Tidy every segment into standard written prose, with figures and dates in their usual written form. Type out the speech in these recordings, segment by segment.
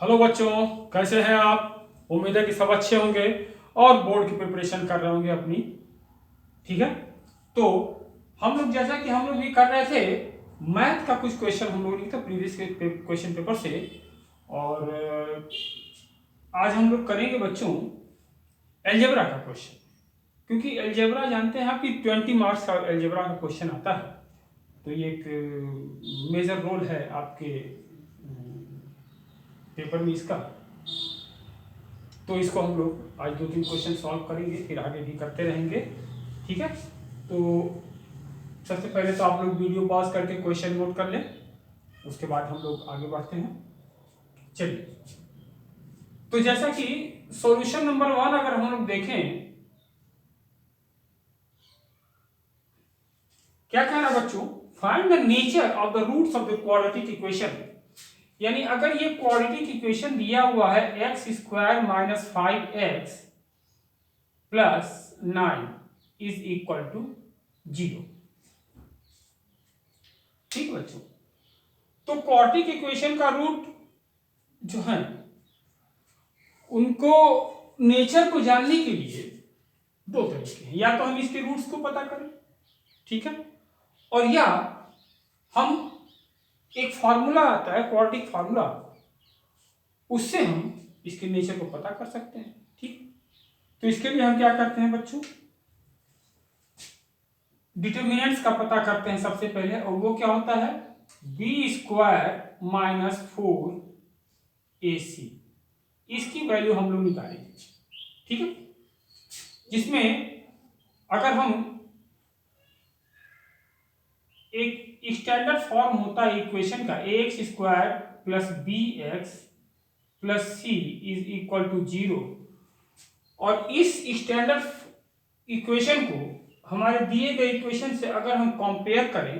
Hello बच्चों, कैसे हैं आप। उम्मीद है कि सब अच्छे होंगे और बोर्ड की प्रिपरेशन कर रहे होंगे अपनी। ठीक है, तो हम लोग जैसा कि हम लोग भी कर रहे थे, मैथ का कुछ क्वेश्चन हम लोग लिखे थे प्रीवियस क्वेश्चन पेपर से। और आज हम लोग करेंगे बच्चों एलजेब्रा का क्वेश्चन, क्योंकि एलजेब्रा जानते हैं आप कि 20 मार्क्स का एलजेब्रा का क्वेश्चन आता है। तो ये एक मेजर रोल है आपके पेपर में इसका। तो इसको हम लोग आज 2-3 क्वेश्चन सॉल्व करेंगे, फिर आगे भी करते रहेंगे। ठीक है, तो सबसे पहले तो आप लोग वीडियो पॉज करके क्वेश्चन नोट कर लें, उसके बाद हम लोग आगे बढ़ते हैं। चलिए, तो जैसा कि सॉल्यूशन नंबर 1 अगर हम लोग देखें, क्या कहना बच्चों, find the nature of the roots of the quadratic equation. यानी अगर ये क्वाड्रेटिक इक्वेशन दिया हुआ है x square minus 5x plus 9 is equal to 0। ठीक बच्चों, तो क्वाड्रेटिक इक्वेशन का रूट जो है उनको नेचर को जानने के लिए दो तरीके हैं। या तो हम इसके रूट्स को पता करें, ठीक है, और या हम एक फार्मूला आता है क्वाड्रेटिक फार्मूला, उससे हम इसके नेचर को पता कर सकते हैं। ठीक, तो इसके लिए हम क्या करते हैं बच्चों, डिटर्मिनेंट्स का पता करते हैं सबसे पहले, और वो क्या होता है बी स्क्वायर माइनस 4ac, इसकी वैल्यू हम लोग निकालेंगे। ठीक है, जिसमें अगर हम एक स्टैंडर्ड फॉर्म होता है इक्वेशन का ax square plus bx plus c is equal to 0, और इस स्टैंडर्ड इक्वेशन को हमारे दिए गए इक्वेशन से अगर हम कंपेयर करें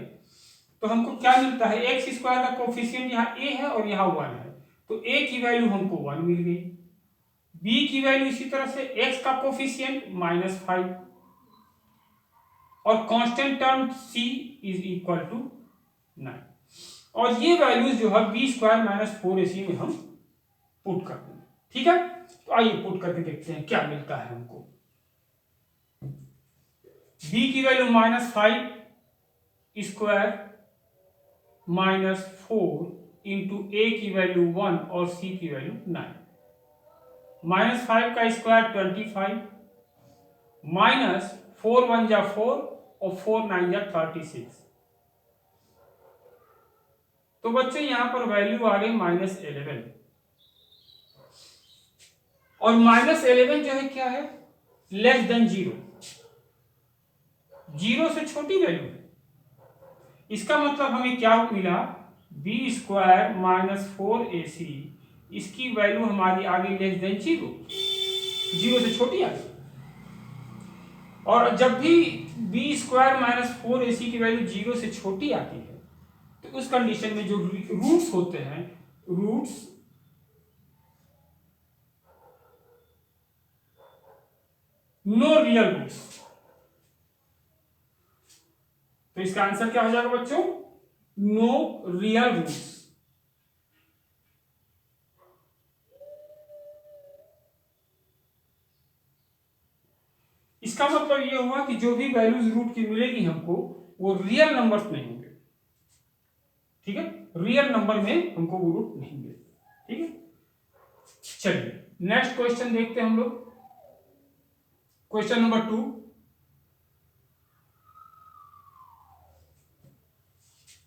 तो हमको क्या मिलता है, एक्स स्क्वायर का कोफिशिएंट यहाँ a है और यहाँ 1 है, तो a की वैल्यू हमको 1 मिल गई, b की वैल्यू इसी तरह से x का कोफिशिएंट -5, और constant term c is equal to 9। और ये वैल्यूज जो है बी स्क्वायर माइनस 4ac में हम पुट कर देंगे। ठीक है, तो आइए पुट करके देखते हैं क्या मिलता है हमको। b की वैल्यू -5 स्क्वायर -4 इंटू a की वैल्यू 1 और c की वैल्यू 9। -5 का स्क्वायर 25, -4 1 जा 4 और 4 9 जा 36। तो बच्चों यहां पर वैल्यू आ गई -11, और -11 जो है क्या है, लेस देन 0, 0 से छोटी वैल्यू है। इसका मतलब हमें क्या मिला, बी स्क्वायर माइनस 4ac, इसकी वैल्यू हमारी आ गई लेस देन 0, 0 से छोटी आ गई। और जब भी बी स्क्वायर माइनस 4ac की वैल्यू 0 से छोटी आती है, तो उस कंडीशन में जो रूट्स होते हैं, रूट्स नो रियल रूट्स, तो इसका आंसर क्या हो जाएगा बच्चों, नो रियल रूट्स। इसका मतलब ये हुआ कि जो भी वैल्यूज रूट की मिलेगी हमको, वो रियल नंबर्स नहीं होंगे। ठीक है, रियल नंबर में हमको वो रूट नहीं मिलेगा। ठीक है, चलिए नेक्स्ट क्वेश्चन देखते हैं हम लोग, क्वेश्चन नंबर 2।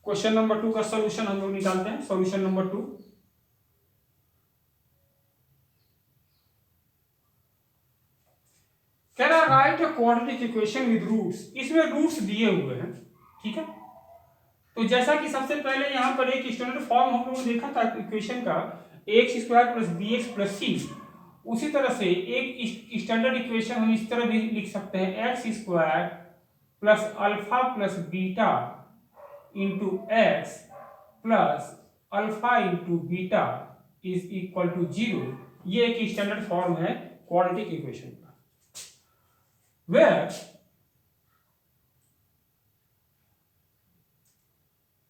क्वेश्चन नंबर 2 का सॉल्यूशन हम लोग निकालते हैं। सॉल्यूशन नंबर 2, कह रहा write a quadratic equation with roots, इसमें रूट्स दिए हुए हैं। ठीक है, तो जैसा कि सबसे पहले यहां पर एक स्टैंडर्ड फॉर्म हम लोगों ने देखा था इक्वेशन का, x square plus b x plus c, उसी तरह से एक स्टैंडर्ड इक्वेशन हम इस तरह भी लिख सकते हैं, x square plus alpha plus beta into x plus alpha into beta is equal to 0। ये एक स्टैंडर्ड फॉर्म है क्वाड्रेटिक इक्वेशन का, where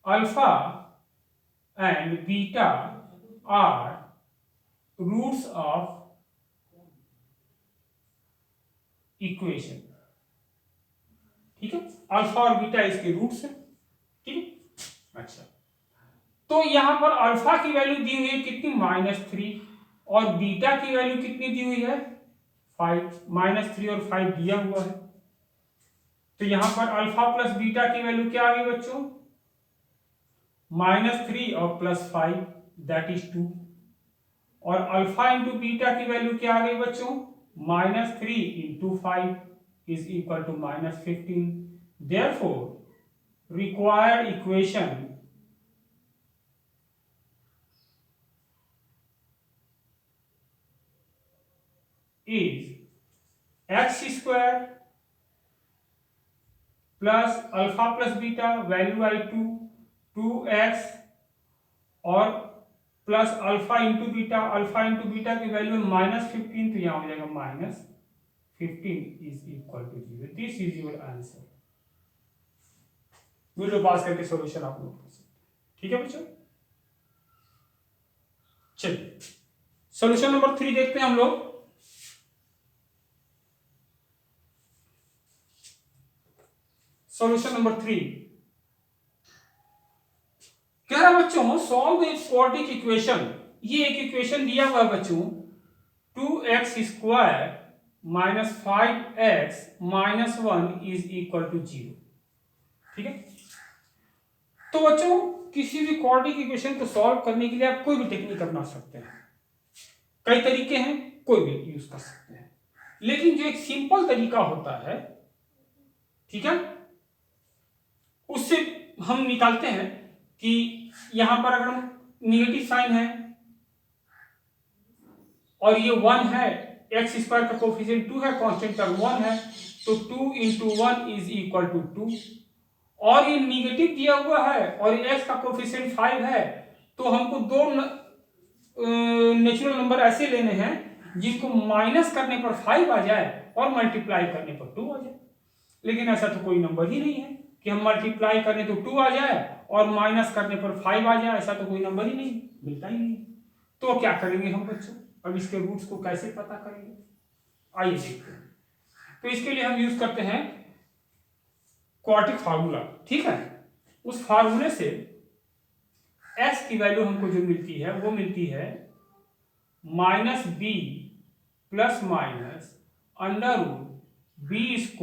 alpha and beta are roots of equation, ठीक है। अल्फा और बीटा इसके रूट्स है, ठीक है। अच्छा, तो यहां पर अल्फा की वैल्यू दी हुई है कितनी, -3, और बीटा की वैल्यू कितनी दी हुई है, 5। -3 और 5 दिया हुआ है, तो यहां पर अल्फा प्लस बीटा की वैल्यू क्या आ गई बच्चों, -3 और +5 दैट इज 2, और अल्फा इंटू बीटा की वैल्यू क्या आ गई बच्चों, -3 into 5 is equal to -15। Therefore required equation is x² plus alpha plus beta value आई 2x, और प्लस अल्फा इंटू बीटा की वैल्यू -15, तो यहां हो जाएगा -15 is equal to 0। This is your answer. Video pause करके सॉल्यूशन आप लोग कर सकते हैं, ठीक है बच्चों। चलिए सॉल्यूशन नंबर 3 देखते हैं हम लोग। सॉल्यूशन नंबर 3 कह रहा बच्चों, सॉल्व द क्वाड्रेटिक इक्वेशन। ये एक इक्वेशन दिया हुआ है बच्चों, 2x² - 5x - 1 is equal to 0, ठीक है। तो बच्चों किसी भी क्वाड्रेटिक इक्वेशन को सॉल्व करने के लिए आप कोई भी टेक्निक अपना सकते हैं, कई तरीके हैं, कोई भी यूज कर सकते हैं, लेकिन जो एक सिंपल तरीका होता है, ठीक है, उससे हम निकालते हैं कि यहां पर अगर हम निगेटिव साइन है और ये 1 है, x² का कोफिशिएंट 2 है, कांस्टेंट टर्म 1 है, तो 2 × 1 इज इक्वल टू 2, और ये निगेटिव दिया हुआ है और x का कोफिशिएंट 5 है, तो हमको दो नेचुरल नंबर ऐसे लेने हैं जिसको माइनस करने पर 5 आ जाए और मल्टीप्लाई करने पर 2 आ जाए। लेकिन ऐसा तो कोई नंबर ही नहीं है कि हम मल्टीप्लाई करें तो 2 आ जाए और माइनस करने पर 5 आ जाए, ऐसा तो कोई नंबर ही नहीं, मिलता ही नहीं। तो क्या करेंगे हम बच्चों, अब इसके रूट्स को कैसे पता करेंगे, आइए देखते हैं। तो इसके लिए हम यूज करते हैं क्वाड्रेटिक फार्मूला, ठीक है। उस फार्मूले से x की वैल्यू हमको जो मिलती है वो मिलती है -b plus minus √b² -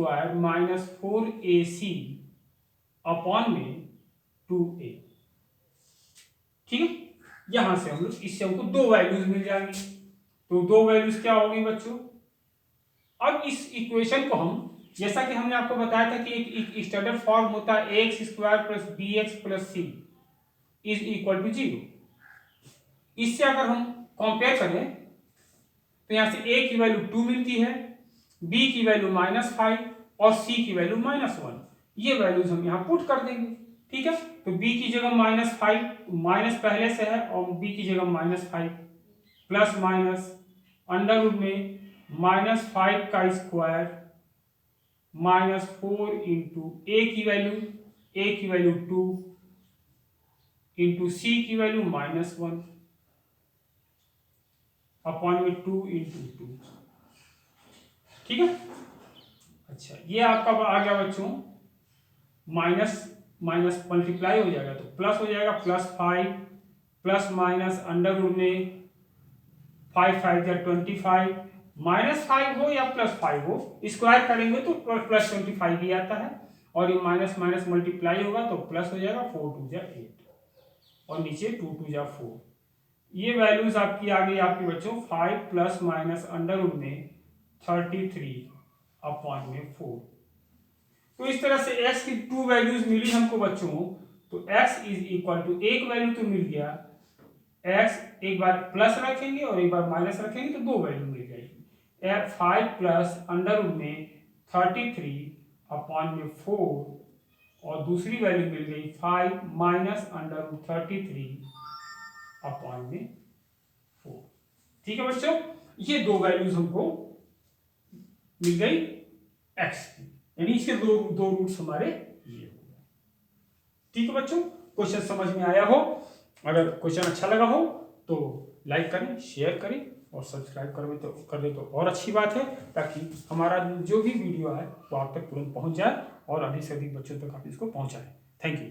4ac upon में 2a, ठीक है। यहां से हम लोग, इससे हमको दो वैल्यूज मिल जाएंगी, तो दो वैल्यूज क्या होगी बच्चों। अब इस इक्वेशन को हम, जैसा कि हमने आपको बताया था कि एक स्टैंडर्ड फॉर्म होता है x² + bx + c is equal to 0। इससे अगर हम कंपेयर करें तो यहां से a की वैल्यू 2 मिलती है, b की वैल्यू -5 और c की वैल्यू -1। ये वैल्यूज हम यहां पुट कर देंगे, ठीक है। तो b की जगह -5, माइनस पहले से है, और b की जगह -5 प्लस माइनस अंडर रूट में -5 का स्क्वायर -4 इंटू a की वैल्यू 2 इंटू c की वैल्यू -1 अपॉन में 2 इंटू 2, ठीक है। अच्छा, ये आपका आ गया बच्चों, माइनस माइनस मल्टीप्लाई हो जाएगा तो प्लस हो जाएगा, +5 प्लस माइनस अंडर रूट में 5 5 या 25, -5 हो या +5 हो, स्क्वायर करेंगे तो +25 भी आता है, और ये माइनस माइनस मल्टीप्लाई होगा तो प्लस हो जाएगा, 4 2 जा 8 और नीचे 2 2 जा 4। ये वैल्यूज आपकी आ गई आपके बच्चों 5 प्लस माइनस अंडर रूट में 33 अपॉन में 4। तो इस तरह से x की 2 वैल्यूज मिली हमको बच्चों, तो x इज इक्वल टू, एक वैल्यू तो मिल गया, x एक बार प्लस रखेंगे और एक बार माइनस रखेंगे तो दो वैल्यू मिल जाएगी, 5 प्लस अंडर रूट में 33 अपॉन में 4, और दूसरी वैल्यू मिल गई 5 माइनस अंडर रूट 33 अपॉन में 4, ठीक है बच्चों। ये दो वैल्यूज हमको मिल गई x की, यानी इसके दो रूट्स हमारे ये हो गए, ठीक है बच्चों। क्वेश्चन समझ में आया हो, अगर क्वेश्चन अच्छा लगा हो तो लाइक करें, शेयर करें और सब्सक्राइब कर दे तो और अच्छी बात है, ताकि हमारा जो भी वीडियो है वो आप तक तुरंत पहुंच जाए और अधिक से अधिक बच्चों तक आप इसको पहुंचाएं। Thank you.